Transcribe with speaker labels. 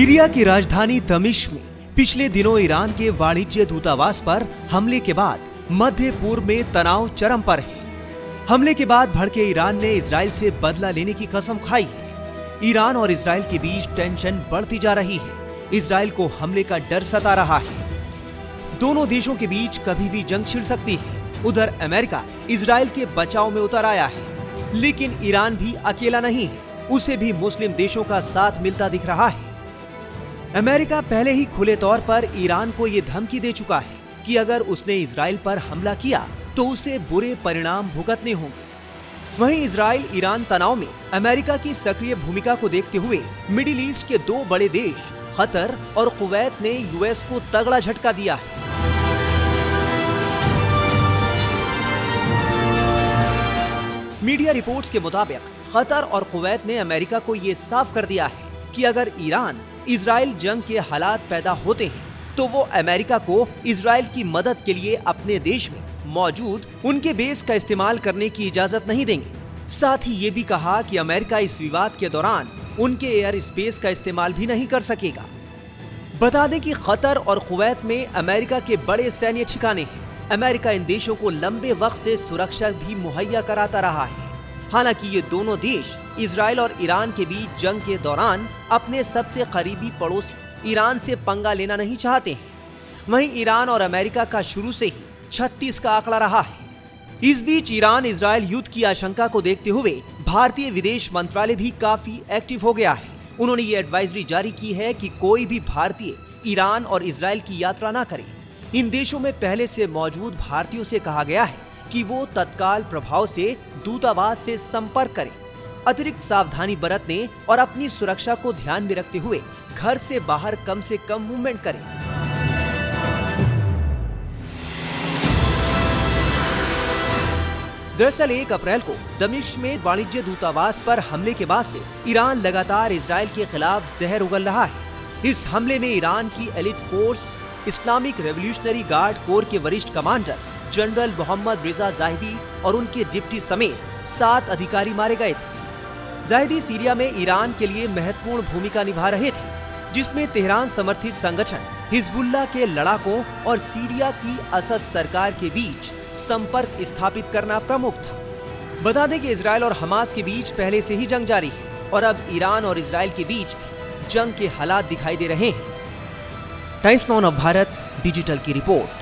Speaker 1: Syria की राजधानी दमिश्क में पिछले दिनों ईरान के वाणिज्य दूतावास पर हमले के बाद मध्य पूर्व में तनाव चरम पर है। हमले के बाद भड़के ईरान ने इजराइल से बदला लेने की कसम खाई है। ईरान और इजराइल के बीच टेंशन बढ़ती जा रही है। इजराइल को हमले का डर सता रहा है। दोनों देशों के बीच कभी भी जंग छिड़ सकती है। उधर अमेरिका इजराइल के बचाव में उतर आया है, लेकिन ईरान भी अकेला नहीं है। उसे भी मुस्लिम देशों का साथ मिलता दिख रहा है। अमेरिका पहले ही खुले तौर पर ईरान को ये धमकी दे चुका है कि अगर उसने इजराइल पर हमला किया तो उसे बुरे परिणाम भुगतने होंगे। वहीं इजराइल ईरान तनाव में अमेरिका की सक्रिय भूमिका को देखते हुए मिडिल ईस्ट के दो बड़े देश कतर और कुवैत ने यूएस को तगड़ा झटका दिया है। मीडिया रिपोर्ट्स के मुताबिक कतर और कुवैत ने अमेरिका को ये साफ कर दिया है कि अगर ईरान इजराइल जंग के हालात पैदा होते हैं तो वो अमेरिका को इजराइल की मदद के लिए अपने देश में मौजूद उनके बेस का इस्तेमाल करने की इजाजत नहीं देंगे। साथ ही ये भी कहा कि अमेरिका इस विवाद के दौरान उनके एयर स्पेस का इस्तेमाल भी नहीं कर सकेगा। बता दें कि कतर और कुवैत में अमेरिका के बड़े सैन्य ठिकाने हैं। अमेरिका इन देशों को लंबे वक्त से सुरक्षा भी मुहैया कराता रहा है। हालांकि ये दोनों देश इजराइल और ईरान के बीच जंग के दौरान अपने सबसे करीबी पड़ोसी ईरान से पंगा लेना नहीं चाहते हैं। वहीं ईरान और अमेरिका का शुरू से ही 36 का आंकड़ा रहा है। इस बीच ईरान इजराइल युद्ध की आशंका को देखते हुए भारतीय विदेश मंत्रालय भी काफी एक्टिव हो गया है। उन्होंने ये एडवाइजरी जारी की है कि कोई भी भारतीय ईरान और इजराइल की यात्रा न करे। इन देशों में पहले से मौजूद भारतीयों से कहा गया है कि वो तत्काल प्रभाव से दूतावास से संपर्क करें, अतिरिक्त सावधानी बरतने और अपनी सुरक्षा को ध्यान में रखते हुए घर से बाहर कम से कम मूवमेंट करें। दरअसल 1 अप्रैल को दमिश्क में वाणिज्य दूतावास पर हमले के बाद से ईरान लगातार इजराइल के खिलाफ जहर उगल रहा है। इस हमले में ईरान की elite force Islamic revolutionary guard core के वरिष्ठ कमांडर जनरल मोहम्मद रिजा जाहिदी और उनके डिप्टी समेत 7 अधिकारी मारे गए थे। जाहिदी सीरिया में ईरान के लिए महत्वपूर्ण भूमिका निभा रहे थे, जिसमें तेहरान समर्थित संगठन हिजबुल्लाह के लड़ाकों और सीरिया की असद सरकार के बीच संपर्क स्थापित करना प्रमुख था। बता दें कि इजराइल और हमास के बीच पहले से ही जंग जारी है और अब ईरान और इजराइल के बीच भी जंग के हालात दिखाई दे रहे हैं। Times now of Bharat digital की रिपोर्ट।